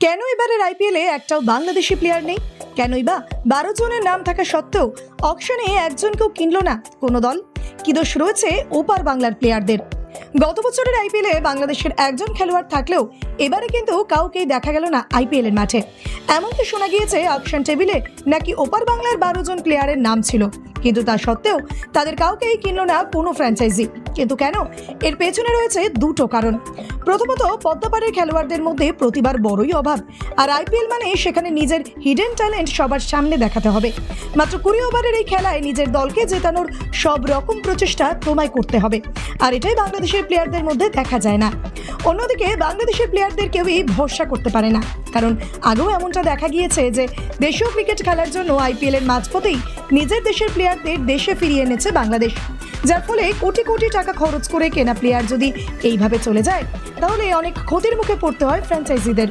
কেন এবারের আইপিএলে একটাও বাংলাদেশি প্লেয়ার নেই? কেনই বা 12 জনের নাম থাকা সত্ত্বেও অকশনে একজনকেও কিনলো না কোনো দল? কি দোষ রয়েছে ওপার বাংলার প্লেয়ারদের? গত বছরের আইপিএলে বাংলাদেশের একজন খেলোয়াড় থাকলেও এবারে কিন্তু কাউকেই দেখা গেল না আইপিএল এর মাঠে। এমনকি শোনা গিয়েছে অকশন টেবিলে নাকি ওপার বাংলার 12 জন প্লেয়ারের নাম ছিল, কিন্তু তা সত্ত্বেও তাদের কাউকেই কিনলো না কোনো ফ্র্যাঞ্চাইজি। কিন্তু কেন? এর পেছনে রয়েছে দুটো কারণ। প্রথমত, পদ্মাপাড়ের খেলোয়াড়দের মধ্যে প্রতিভার বড়ই অভাব, আর আইপিএল মানে সেখানে নিজের হিডেন ট্যালেন্ট সবার সামনে দেখাতে হবে। মাত্র 20 ওভারের এই খেলায় নিজের দলকে জেতানোর সব রকম প্রচেষ্টা তোমায় করতে হবে, আর এটাই বাংলাদেশের প্লেয়ারদের মধ্যে দেখা যায় না। অন্যদিকে বাংলাদেশের প্লেয়ারদের কেউই ভরসা করতে পারে না, কারণ আগেও এমনটা দেখা গিয়েছে যে দেশীয় ক্রিকেট খেলার জন্য আইপিএল এর মাঝপথেই নিজের দেশের প্লেয়ারদের দেশে ফিরিয়ে এনেছে বাংলাদেশ, যার ফলে কোটি কোটি টাকা খরচ করে কেনা প্লেয়ার যদি এইভাবে চলে যায় তাহলে অনেক ক্ষতির মুখে পড়তে হয় ফ্র্যাঞ্চাইজিদের।